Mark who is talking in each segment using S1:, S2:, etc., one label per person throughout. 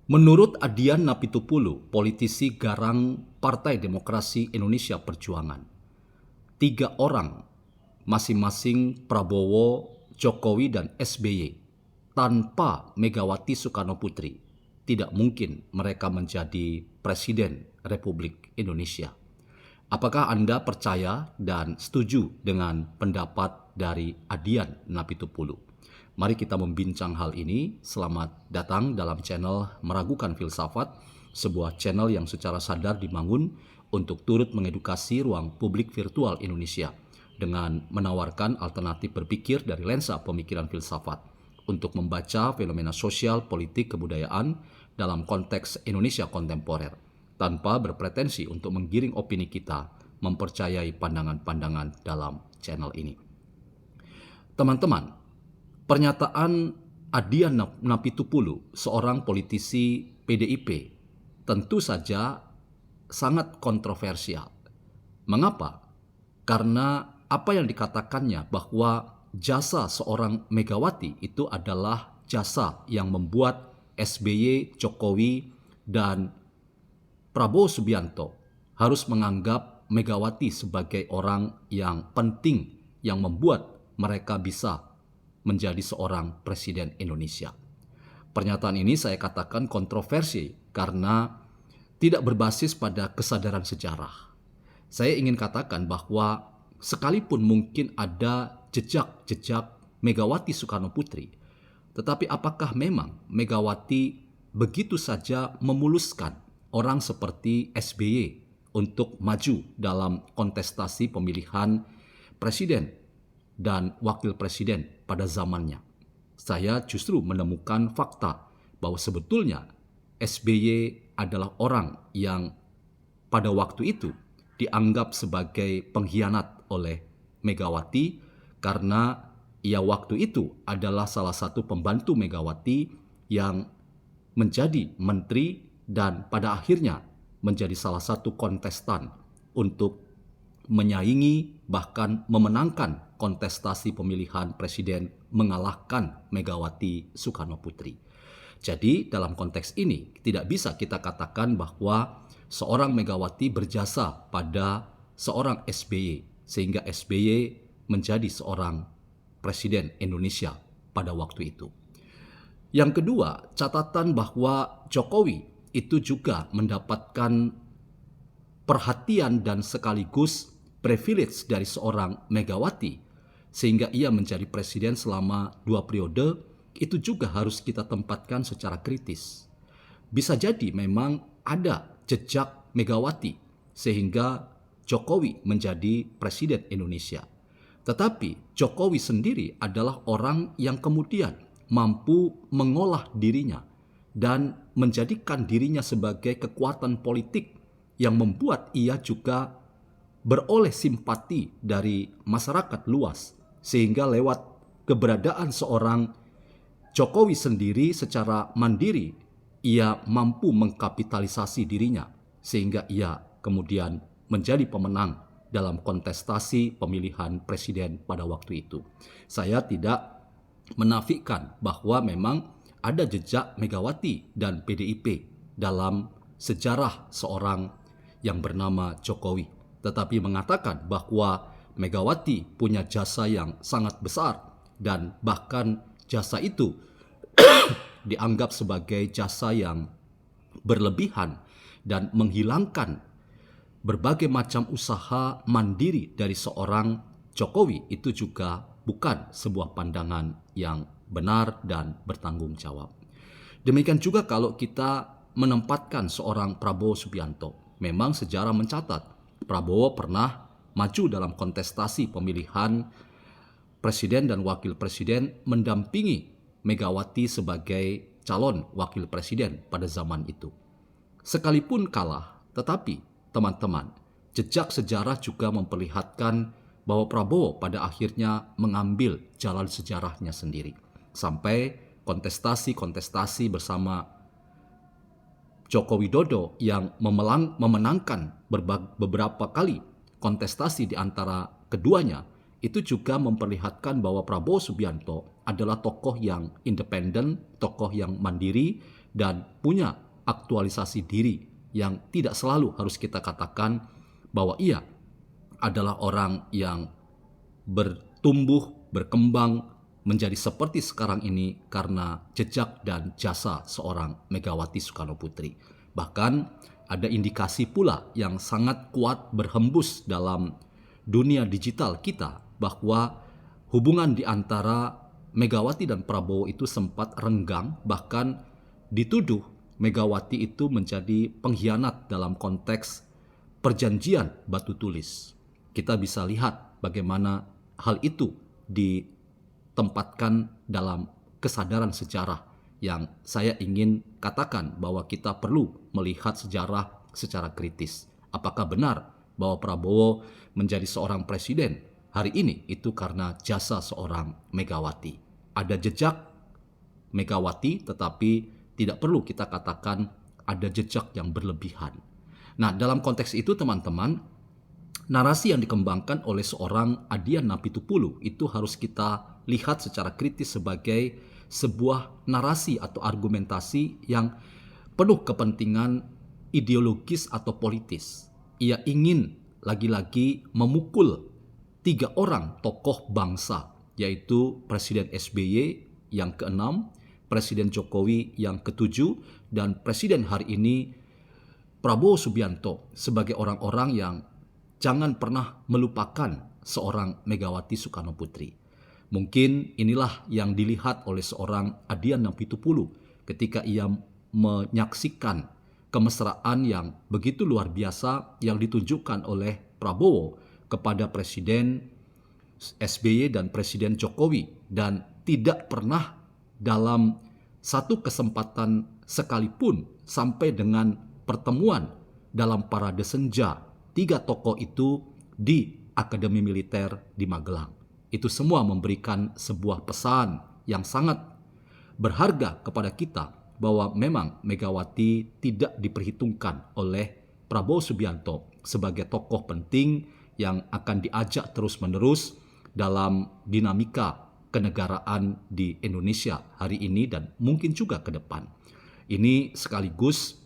S1: Menurut Adian Napitupulu, politisi garang Partai Demokrasi Indonesia Perjuangan, 3 orang, masing-masing Prabowo, Jokowi, dan SBY, tanpa Megawati Soekarno Putri, tidak mungkin mereka menjadi Presiden Republik Indonesia. Apakah Anda percaya dan setuju dengan pendapat dari Adian Napitupulu? Mari kita membincang hal ini. Selamat datang dalam channel Meragukan Filsafat, sebuah channel yang secara sadar dibangun untuk turut mengedukasi ruang publik virtual Indonesia dengan menawarkan alternatif berpikir dari lensa pemikiran filsafat untuk membaca fenomena sosial, politik, kebudayaan dalam konteks Indonesia kontemporer, tanpa berpretensi untuk menggiring opini kita mempercayai pandangan-pandangan dalam channel ini. Teman-teman, pernyataan Adian Napitupulu, seorang politisi PDIP, tentu saja sangat kontroversial. Mengapa? Karena apa yang dikatakannya bahwa jasa seorang Megawati itu adalah jasa yang membuat SBY, Jokowi, dan Prabowo Subianto harus menganggap Megawati sebagai orang yang penting yang membuat mereka bisa menjadi seorang presiden Indonesia. Pernyataan ini saya katakan kontroversi karena tidak berbasis pada kesadaran sejarah. Saya ingin katakan bahwa sekalipun mungkin ada jejak-jejak Megawati Soekarno Putri, tetapi apakah memang Megawati begitu saja memuluskan orang seperti SBY untuk maju dalam kontestasi pemilihan presiden dan wakil presiden pada zamannya? Saya justru menemukan fakta bahwa sebetulnya SBY adalah orang yang pada waktu itu dianggap sebagai pengkhianat oleh Megawati karena ia waktu itu adalah salah satu pembantu Megawati yang menjadi menteri dan pada akhirnya menjadi salah satu kontestan untuk menyaingi bahkan memenangkan kontestasi pemilihan presiden mengalahkan Megawati Soekarno Putri. Jadi dalam konteks ini tidak bisa kita katakan bahwa seorang Megawati berjasa pada seorang SBY sehingga SBY menjadi seorang presiden Indonesia pada waktu itu. Yang kedua, catatan bahwa Jokowi itu juga mendapatkan perhatian dan sekaligus privilege dari seorang Megawati sehingga ia menjadi presiden selama 2 periode, itu juga harus kita tempatkan secara kritis. Bisa jadi memang ada jejak Megawati sehingga Jokowi menjadi presiden Indonesia. Tetapi Jokowi sendiri adalah orang yang kemudian mampu mengolah dirinya dan menjadikan dirinya sebagai kekuatan politik yang membuat ia juga beroleh simpati dari masyarakat luas, sehingga lewat keberadaan seorang Jokowi sendiri secara mandiri ia mampu mengkapitalisasi dirinya sehingga ia kemudian menjadi pemenang dalam kontestasi pemilihan presiden pada waktu itu. Saya tidak menafikan bahwa memang ada jejak Megawati dan PDIP dalam sejarah seorang yang bernama Jokowi, tetapi mengatakan bahwa Megawati punya jasa yang sangat besar dan bahkan jasa itu dianggap sebagai jasa yang berlebihan dan menghilangkan berbagai macam usaha mandiri dari seorang Jokowi, itu juga bukan sebuah pandangan yang benar dan bertanggung jawab. Demikian juga kalau kita menempatkan seorang Prabowo Subianto. Memang sejarah mencatat Prabowo pernah maju dalam kontestasi pemilihan presiden dan wakil presiden mendampingi Megawati sebagai calon wakil presiden pada zaman itu. Sekalipun kalah, tetapi teman-teman, jejak sejarah juga memperlihatkan bahwa Prabowo pada akhirnya mengambil jalan sejarahnya sendiri. Sampai kontestasi-kontestasi bersama Joko Widodo yang memenangkan beberapa kali kontestasi di antara keduanya, itu juga memperlihatkan bahwa Prabowo Subianto adalah tokoh yang independen, tokoh yang mandiri, dan punya aktualisasi diri yang tidak selalu harus kita katakan bahwa ia adalah orang yang bertumbuh, berkembang menjadi seperti sekarang ini karena jejak dan jasa seorang Megawati Soekarno Putri. Bahkan ada indikasi pula yang sangat kuat berhembus dalam dunia digital kita bahwa hubungan di antara Megawati dan Prabowo itu sempat renggang, bahkan dituduh Megawati itu menjadi pengkhianat dalam konteks perjanjian batu tulis. Kita bisa lihat bagaimana hal itu ditempatkan dalam kesadaran sejarah yang saya ingin katakan bahwa kita perlu melihat sejarah secara kritis. Apakah benar bahwa Prabowo menjadi seorang presiden hari ini itu karena jasa seorang Megawati? Ada jejak Megawati, tetapi tidak perlu kita katakan ada jejak yang berlebihan. Nah, dalam konteks itu teman-teman, narasi yang dikembangkan oleh seorang Adian Napitupulu itu harus kita lihat secara kritis sebagai sebuah narasi atau argumentasi yang penuh kepentingan ideologis atau politis. Ia ingin lagi-lagi memukul 3 orang tokoh bangsa, yaitu Presiden SBY yang ke-6, Presiden Jokowi yang ke-7, dan Presiden hari ini Prabowo Subianto sebagai orang-orang yang jangan pernah melupakan seorang Megawati Soekarno Putri. Mungkin inilah yang dilihat oleh seorang Adian Napitupulu ketika ia menyaksikan kemesraan yang begitu luar biasa yang ditunjukkan oleh Prabowo kepada Presiden SBY dan Presiden Jokowi, dan tidak pernah dalam satu kesempatan sekalipun sampai dengan pertemuan dalam parade senja 3 tokoh itu di Akademi Militer di Magelang. Itu semua memberikan sebuah pesan yang sangat berharga kepada kita bahwa memang Megawati tidak diperhitungkan oleh Prabowo Subianto sebagai tokoh penting yang akan diajak terus-menerus dalam dinamika kenegaraan di Indonesia hari ini dan mungkin juga ke depan. Ini sekaligus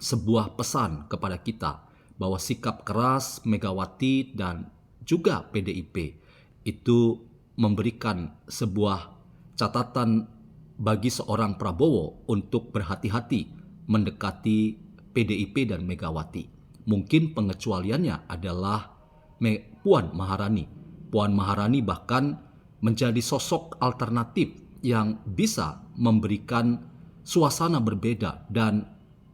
S1: sebuah pesan kepada kita bahwa sikap keras Megawati dan juga PDIP itu memberikan sebuah catatan bagi seorang Prabowo untuk berhati-hati mendekati PDIP dan Megawati. Mungkin pengecualiannya adalah Puan Maharani. Puan Maharani bahkan menjadi sosok alternatif yang bisa memberikan suasana berbeda dan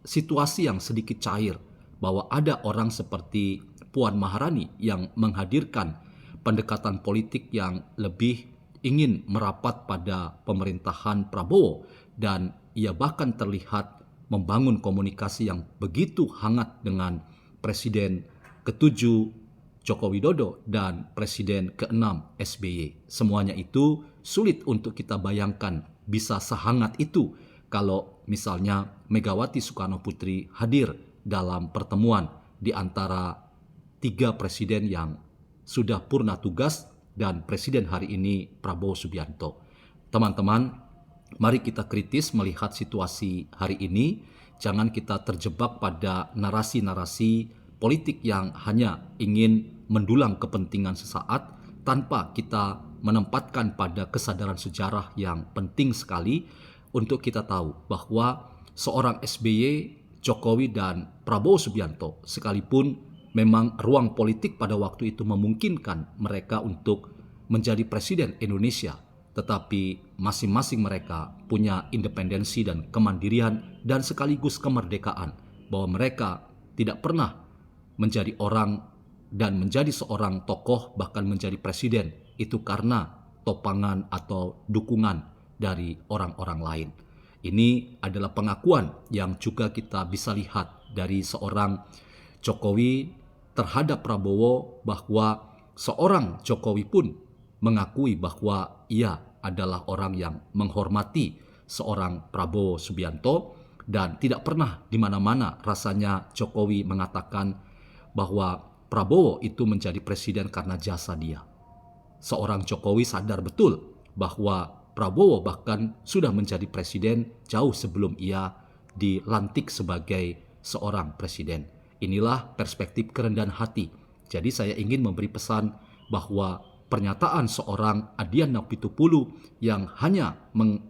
S1: situasi yang sedikit cair, bahwa ada orang seperti Puan Maharani yang menghadirkan pendekatan politik yang lebih ingin merapat pada pemerintahan Prabowo, dan ia bahkan terlihat membangun komunikasi yang begitu hangat dengan Presiden ke-7 Joko Widodo dan Presiden ke-6 SBY. Semuanya itu sulit untuk kita bayangkan bisa sehangat itu kalau misalnya Megawati Soekarno Putri hadir dalam pertemuan di antara 3 presiden yang sudah purna tugas dan presiden hari ini Prabowo Subianto. Teman-teman, mari kita kritis melihat situasi hari ini. Jangan kita terjebak pada narasi-narasi politik yang hanya ingin mendulang kepentingan sesaat tanpa kita menempatkan pada kesadaran sejarah yang penting sekali untuk kita tahu bahwa seorang SBY, Jokowi dan Prabowo Subianto sekalipun memang ruang politik pada waktu itu memungkinkan mereka untuk menjadi presiden Indonesia, tetapi masing-masing mereka punya independensi dan kemandirian dan sekaligus kemerdekaan, bahwa mereka tidak pernah menjadi orang dan menjadi seorang tokoh bahkan menjadi presiden itu karena topangan atau dukungan dari orang-orang lain. Ini adalah pengakuan yang juga kita bisa lihat dari seorang Jokowi terhadap Prabowo, bahwa seorang Jokowi pun mengakui bahwa ia adalah orang yang menghormati seorang Prabowo Subianto, dan tidak pernah di mana-mana rasanya Jokowi mengatakan bahwa Prabowo itu menjadi presiden karena jasa dia. Seorang Jokowi sadar betul bahwa Prabowo bahkan sudah menjadi presiden jauh sebelum ia dilantik sebagai seorang presiden. Inilah perspektif kerendahan hati. Jadi saya ingin memberi pesan bahwa pernyataan seorang Adian Apitupulu yang hanya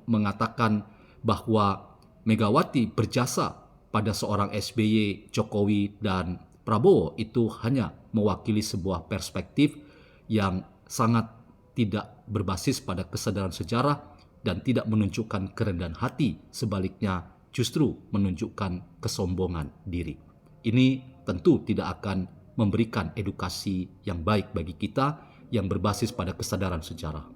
S1: mengatakan bahwa Megawati berjasa pada seorang SBY, Jokowi, dan Prabowo itu hanya mewakili sebuah perspektif yang sangat tidak berbasis pada kesadaran sejarah dan tidak menunjukkan kerendahan hati, sebaliknya justru menunjukkan kesombongan diri. Ini tentu tidak akan memberikan edukasi yang baik bagi kita yang berbasis pada kesadaran sejarah.